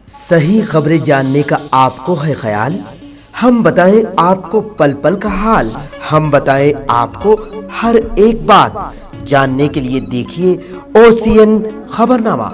صحیح خبریں جاننے کا آپ کو ہے خیال؟ ہم بتائیں آپ کو پل پل کا حال، ہم بتائیں آپ کو ہر ایک بات جاننے کے لیے دیکھیے OCN خبرنامہ۔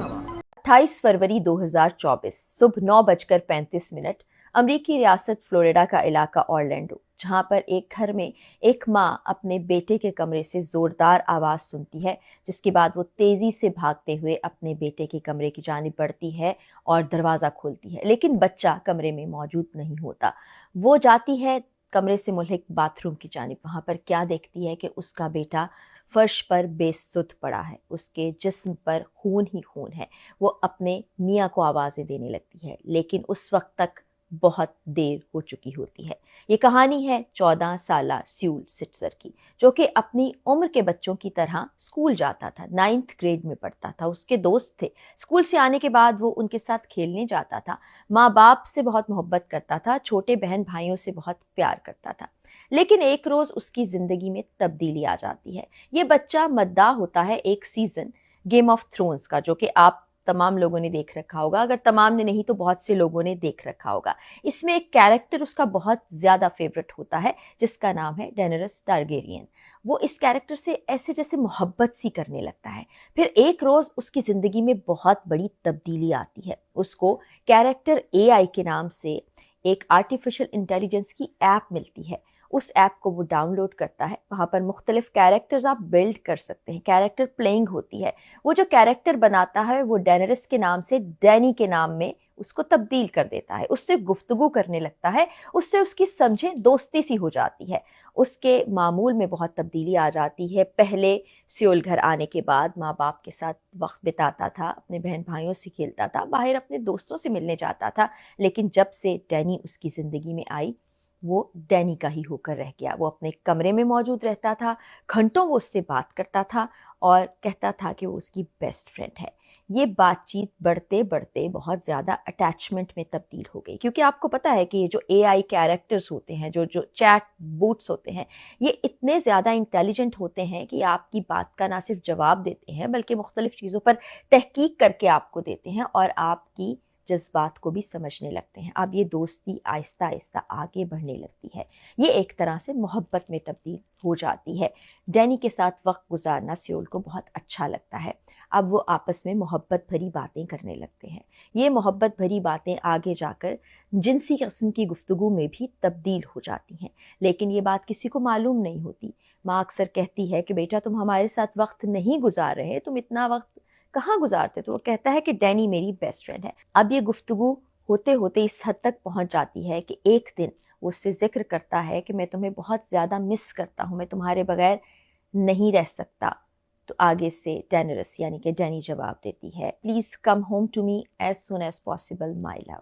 28 فروری 2024 صبح 9:35 امریکی ریاست فلوریڈا کا علاقہ اورلینڈو، جہاں پر ایک گھر میں ایک ماں اپنے بیٹے کے کمرے سے زوردار آواز سنتی ہے، جس کے بعد وہ تیزی سے بھاگتے ہوئے اپنے بیٹے کے کمرے کی جانب بڑھتی ہے اور دروازہ کھولتی ہے، لیکن بچہ کمرے میں موجود نہیں ہوتا۔ وہ جاتی ہے کمرے سے ملحق باتھ روم کی جانب، وہاں پر کیا دیکھتی ہے کہ اس کا بیٹا فرش پر بے سدھ پڑا ہے، اس کے جسم پر خون ہی خون ہے۔ وہ اپنے میاں کو آوازیں دینے لگتی ہے، لیکن اس وقت تک بہت دیر ہو چکی ہوتی ہے۔ یہ کہانی ہے 14 سالہ سیول سٹزر کی، جو کہ اپنی عمر کے بچوں کی طرح اسکول جاتا تھا، 9th گریڈ میں پڑھتا تھا، اس کے دوست تھے، اسکول سے آنے کے بعد وہ ان کے ساتھ کھیلنے جاتا تھا، ماں باپ سے بہت محبت کرتا تھا، چھوٹے بہن بھائیوں سے بہت پیار کرتا تھا۔ لیکن ایک روز اس کی زندگی میں تبدیلی آ جاتی ہے۔ یہ بچہ مداح ہوتا ہے ایک سیزن گیم آف تھرونز کا، جو کہ آپ تمام لوگوں نے دیکھ رکھا ہوگا، اگر تمام نے نہیں تو بہت سے لوگوں نے دیکھ رکھا ہوگا۔ اس میں ایک کیریکٹر اس کا بہت زیادہ فیورٹ ہوتا ہے، جس کا نام ہے ڈینیرس ٹارگیرین۔ وہ اس کیریکٹر سے ایسے جیسے محبت سی کرنے لگتا ہے۔ پھر ایک روز اس کی زندگی میں بہت بڑی تبدیلی آتی ہے۔ اس کو کیریکٹر AI کے نام سے ایک آرٹیفیشل انٹیلیجنس کی ایپ ملتی ہے۔ اس ایپ کو وہ ڈاؤن لوڈ کرتا ہے، وہاں پر مختلف کیریکٹرز آپ بلڈ کر سکتے ہیں، کیریکٹر پلینگ ہوتی ہے۔ وہ جو کیریکٹر بناتا ہے وہ ڈینیرس کے نام سے ڈینی کے نام میں اس کو تبدیل کر دیتا ہے، اس سے گفتگو کرنے لگتا ہے، اس سے اس کی سمجھیں دوستی سی ہو جاتی ہے۔ اس کے معمول میں بہت تبدیلی آ جاتی ہے۔ پہلے سیول گھر آنے کے بعد ماں باپ کے ساتھ وقت بتاتا تھا، اپنے بہن بھائیوں سے کھیلتا تھا، باہر اپنے دوستوں سے ملنے جاتا تھا، لیکن جب سے ڈینی اس کی زندگی میں آئی وہ ڈینی کا ہی ہو کر رہ گیا۔ وہ اپنے کمرے میں موجود رہتا تھا، گھنٹوں وہ اس سے بات کرتا تھا اور کہتا تھا کہ وہ اس کی بیسٹ فرینڈ ہے۔ یہ بات چیت بڑھتے بڑھتے بہت زیادہ اٹیچمنٹ میں تبدیل ہو گئی، کیونکہ آپ کو پتہ ہے کہ یہ جو AI کیریکٹرز ہوتے ہیں، جو چیٹ بوٹس ہوتے ہیں، یہ اتنے زیادہ انٹیلیجنٹ ہوتے ہیں کہ آپ کی بات کا نہ صرف جواب دیتے ہیں بلکہ مختلف چیزوں پر تحقیق کر کے آپ کو دیتے ہیں اور آپ کی جذبات کو بھی سمجھنے لگتے ہیں۔ اب یہ دوستی آہستہ آہستہ آگے بڑھنے لگتی ہے، یہ ایک طرح سے محبت میں تبدیل ہو جاتی ہے۔ ڈینی کے ساتھ وقت گزارنا سیول کو بہت اچھا لگتا ہے۔ اب وہ آپس میں محبت بھری باتیں کرنے لگتے ہیں۔ یہ محبت بھری باتیں آگے جا کر جنسی قسم کی گفتگو میں بھی تبدیل ہو جاتی ہیں، لیکن یہ بات کسی کو معلوم نہیں ہوتی۔ ماں اکثر کہتی ہے کہ بیٹا تم ہمارے ساتھ وقت نہیں گزار رہے، تم اتنا وقت کہاں گزارتے؟ تو وہ کہتا ہے کہ ڈینی میری بیسٹ فرینڈ ہے۔ اب یہ گفتگو ہوتے ہوتے اس حد تک پہنچ جاتی ہے کہ ایک دن وہ اس سے ذکر کرتا ہے کہ میں تمہیں بہت زیادہ مس کرتا ہوں، میں تمہارے بغیر نہیں رہ سکتا۔ تو آگے سے ڈینیرس یعنی کہ ڈینی جواب دیتی ہے، please come home to me as soon as possible my love.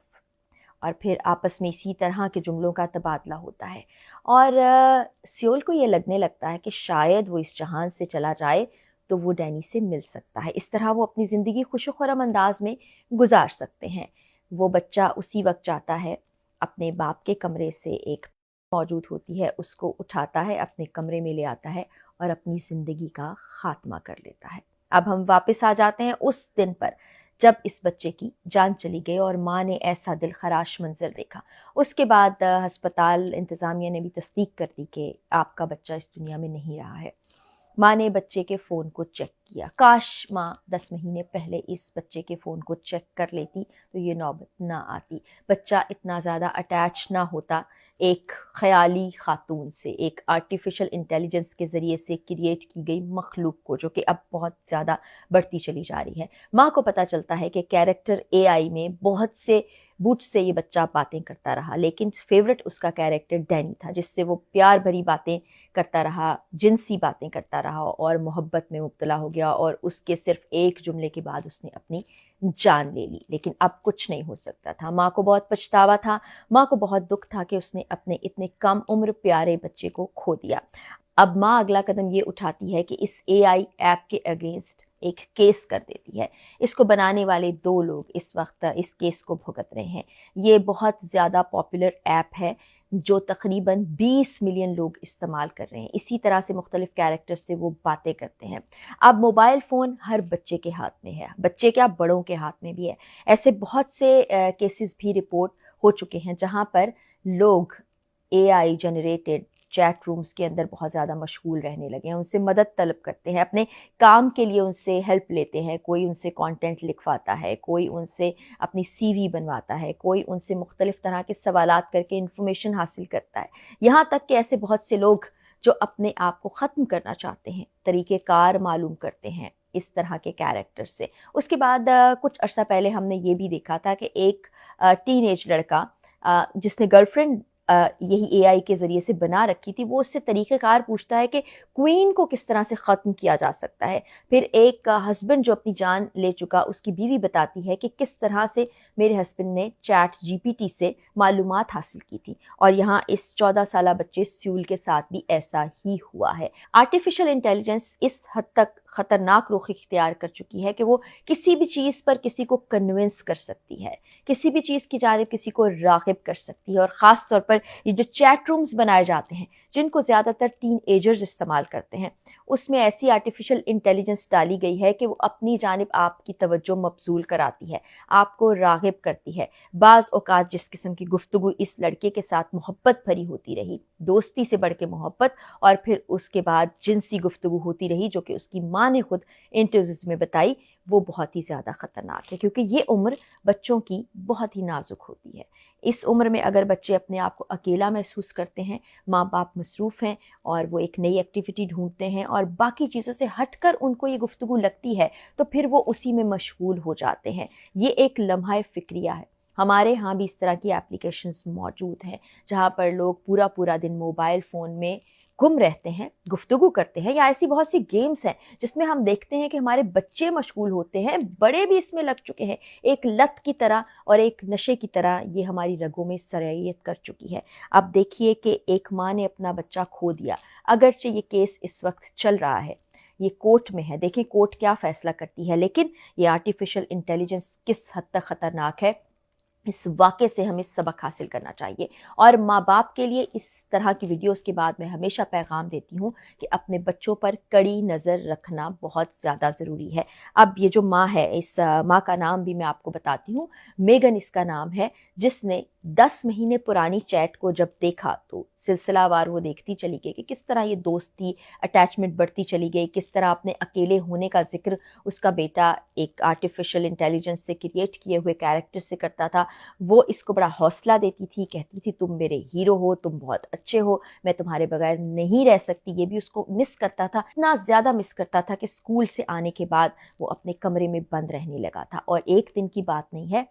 اور پھر آپس میں اسی طرح کے جملوں کا تبادلہ ہوتا ہے اور سیول کو یہ لگنے لگتا ہے کہ شاید وہ اس جہان سے چلا جائے تو وہ ڈینی سے مل سکتا ہے، اس طرح وہ اپنی زندگی خوش و خرم انداز میں گزار سکتے ہیں۔ وہ بچہ اسی وقت جاتا ہے، اپنے باپ کے کمرے سے ایک موجود ہوتی ہے، اس کو اٹھاتا ہے، اپنے کمرے میں لے آتا ہے اور اپنی زندگی کا خاتمہ کر لیتا ہے۔ اب ہم واپس آ جاتے ہیں اس دن پر جب اس بچے کی جان چلی گئی اور ماں نے ایسا دل خراش منظر دیکھا۔ اس کے بعد ہسپتال انتظامیہ نے بھی تصدیق کر دی کہ آپ کا بچہ اس دنیا میں نہیں رہا ہے۔ ماں نے بچے کے فون کو چیک کیا، کاش ماں 10 مہینے پہلے اس بچے کے فون کو چیک کر لیتی تو یہ نوبت نہ آتی، بچہ اتنا زیادہ اٹیچ نہ ہوتا ایک خیالی خاتون سے، ایک آرٹیفیشل انٹیلیجنس کے ذریعے سے کریٹ کی گئی مخلوق کو، جو کہ اب بہت زیادہ بڑھتی چلی جا رہی ہے۔ ماں کو پتہ چلتا ہے کہ کیریکٹر AI میں بہت سے بوٹ سے یہ بچہ باتیں کرتا رہا، لیکن فیورٹ اس کا کیریکٹر ڈینی تھا، جس سے وہ پیار بھری باتیں کرتا رہا، جنسی باتیں کرتا رہا اور محبت میں مبتلا ہو گیا، اور اس کے صرف ایک جملے کے بعد اس نے اپنی جان لے لی۔ لیکن اب کچھ نہیں ہو سکتا تھا، ماں کو بہت پچھتاوا تھا، ماں کو بہت دکھ تھا کہ اس نے اپنے اتنے کم عمر پیارے بچے کو کھو دیا۔ اب ماں اگلا قدم یہ اٹھاتی ہے کہ اس AI ایپ کے اگینسٹ ایک کیس کر دیتی ہے۔ اس کو بنانے والے 2 لوگ اس وقت اس کیس کو بھگت رہے ہیں۔ یہ بہت زیادہ پاپولر ایپ ہے جو تقریباً 20 ملین لوگ استعمال کر رہے ہیں۔ اسی طرح سے مختلف کیریکٹر سے وہ باتیں کرتے ہیں۔ اب موبائل فون ہر بچے کے ہاتھ میں ہے، بچے کیا بڑوں کے ہاتھ میں بھی ہے۔ ایسے بہت سے کیسز بھی رپورٹ ہو چکے ہیں جہاں پر لوگ AI جنریٹڈ چیٹ رومز کے اندر بہت زیادہ مشغول رہنے لگے ہیں، ان سے مدد طلب کرتے ہیں، اپنے کام کے لیے ان سے ہیلپ لیتے ہیں۔ کوئی ان سے کانٹینٹ لکھواتا ہے، کوئی ان سے اپنی CV بنواتا ہے، کوئی ان سے مختلف طرح کے سوالات کر کے انفارمیشن حاصل کرتا ہے۔ یہاں تک کہ ایسے بہت سے لوگ جو اپنے آپ کو ختم کرنا چاہتے ہیں، طریقہ کار معلوم کرتے ہیں اس طرح کے کیریکٹر سے۔ اس کے بعد کچھ عرصہ پہلے ہم نے یہ بھی دیکھا تھا کہ ایک ٹین ایج لڑکا جس نے گرل فرینڈ یہی AI کے ذریعے سے بنا رکھی تھی، وہ اس سے طریقہ کار پوچھتا ہے کہ کوئین کو کس طرح سے ختم کیا جا سکتا ہے۔ پھر ایک ہسبینڈ جو اپنی جان لے چکا، اس کی بیوی بتاتی ہے کہ کس طرح سے میرے ہسبینڈ نے چیٹ GPT سے معلومات حاصل کی تھی، اور یہاں اس 14 سالہ بچے سیول کے ساتھ بھی ایسا ہی ہوا ہے۔ آرٹیفیشل انٹیلیجنس اس حد تک خطرناک رخ اختیار کر چکی ہے کہ وہ کسی بھی چیز پر کسی کو کنونس کر سکتی ہے، کسی بھی چیز کی جانب کسی کو راغب کر سکتی ہے، اور خاص طور پر یہ جو چیٹ رومز بنائے جاتے ہیں جن کو زیادہ تر ٹین ایجرز استعمال کرتے ہیں، اس میں ایسی آرٹیفیشل انٹیلیجنس ڈالی گئی ہے کہ وہ اپنی جانب آپ کی توجہ مبذول کراتی ہے، آپ کو راغب کرتی ہے۔ بعض اوقات جس قسم کی گفتگو اس لڑکے کے ساتھ محبت بھری ہوتی رہی، دوستی سے بڑھ کے محبت، اور پھر اس کے بعد جنسی گفتگو ہوتی رہی جو کہ اس کی ماں نے خود انٹرویوز میں بتائی، وہ بہت ہی زیادہ خطرناک ہے، کیونکہ یہ عمر بچوں کی بہت ہی نازک ہوتی ہے۔ اس عمر میں اگر بچے اپنے آپ کو اکیلا محسوس کرتے ہیں، ماں باپ مصروف ہیں اور وہ ایک نئی ایکٹیویٹی ڈھونڈتے ہیں اور باقی چیزوں سے ہٹ کر ان کو یہ گفتگو لگتی ہے، تو پھر وہ اسی میں مشغول ہو جاتے ہیں۔ یہ ایک لمحہ فکریہ ہے۔ ہمارے ہاں بھی اس طرح کی اپلیکیشنز موجود ہیں جہاں پر لوگ پورا دن موبائل فون میں گم رہتے ہیں، گفتگو کرتے ہیں، یا ایسی بہت سی گیمز ہیں جس میں ہم دیکھتے ہیں کہ ہمارے بچے مشغول ہوتے ہیں، بڑے بھی اس میں لگ چکے ہیں۔ ایک لت کی طرح اور ایک نشے کی طرح یہ ہماری رگوں میں سرایت کر چکی ہے۔ اب دیکھیے کہ ایک ماں نے اپنا بچہ کھو دیا، اگرچہ یہ کیس اس وقت چل رہا ہے، یہ کورٹ میں ہے، دیکھیں کورٹ کیا فیصلہ کرتی ہے، لیکن یہ آرٹیفیشل انٹیلیجنس کس حد تک خطرناک ہے، اس واقعے سے ہمیں سبق حاصل کرنا چاہیے۔ اور ماں باپ کے لیے اس طرح کی ویڈیوز کے بعد میں ہمیشہ پیغام دیتی ہوں کہ اپنے بچوں پر کڑی نظر رکھنا بہت زیادہ ضروری ہے۔ اب یہ جو ماں ہے، اس ماں کا نام بھی میں آپ کو بتاتی ہوں، میگن اس کا نام ہے، جس نے 10 مہینے پرانی چیٹ کو جب دیکھا تو سلسلہ وار وہ دیکھتی چلی گئی کہ کس طرح یہ دوستی اٹیچمنٹ بڑھتی چلی گئی، کس طرح اپنے اکیلے ہونے کا ذکر اس کا بیٹا ایک آرٹیفیشل انٹیلیجنس سے کریٹ کیے ہوئے کیریکٹر سے کرتا تھا۔ وہ اس کو بڑا حوصلہ دیتی تھی، کہتی تھی تم میرے ہیرو ہو، تم بہت اچھے ہو، میں تمہارے بغیر نہیں رہ سکتی۔ یہ بھی اس کو مس کرتا تھا، اتنا زیادہ مس کرتا تھا کہ اسکول سے آنے کے بعد وہ اپنے کمرے میں بند رہنے لگا تھا۔ اور ایک دن کی بات نہیں ہے،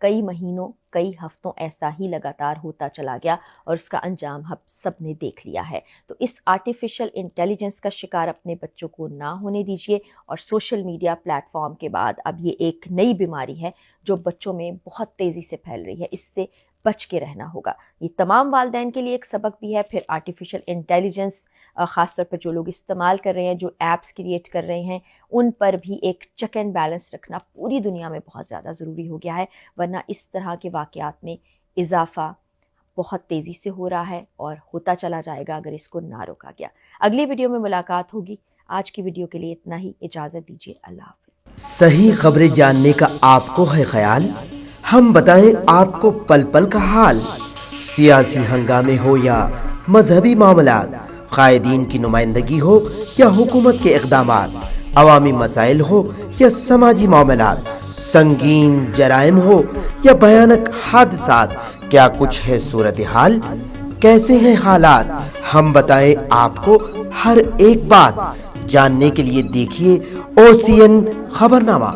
کئی مہینوں کئی ہفتوں ایسا ہی لگاتار ہوتا چلا گیا، اور اس کا انجام ہم سب نے دیکھ لیا ہے۔ تو اس آرٹیفیشل انٹیلیجنس کا شکار اپنے بچوں کو نہ ہونے دیجیے، اور سوشل میڈیا پلیٹ فارم کے بعد اب یہ ایک نئی بیماری ہے جو بچوں میں بہت تیزی سے پھیل رہی ہے، اس سے بچ کے رہنا ہوگا۔ یہ تمام والدین کے لیے ایک سبق بھی ہے۔ پھر آرٹیفیشل انٹیلیجنس خاص طور پر جو لوگ استعمال کر رہے ہیں، جو ایپس کریٹ کر رہے ہیں، ان پر بھی ایک چیک اینڈ بیلنس رکھنا پوری دنیا میں بہت زیادہ ضروری ہو گیا ہے، ورنہ اس طرح کے واقعات میں اضافہ بہت تیزی سے ہو رہا ہے اور ہوتا چلا جائے گا اگر اس کو نہ روکا گیا۔ اگلی ویڈیو میں ملاقات ہوگی۔ آج کی ویڈیو کے لیے اتنا ہی، اجازت دیجیے، اللہ حافظ۔ صحیح خبریں جاننے کا آپ کو ہے خیال؟ ہم بتائیں آپ کو پل پل کا حال۔ سیاسی ہنگامے ہو یا مذہبی معاملات، قائدین کی نمائندگی ہو یا حکومت کے اقدامات، عوامی مسائل ہو یا سماجی معاملات، سنگین جرائم ہو یا بھیانک حادثات، کیا کچھ ہے صورتحال؟ کیسے ہیں حالات؟ ہم بتائیں آپ کو ہر ایک بات۔ جاننے کے لیے دیکھیے OCN خبرنامہ۔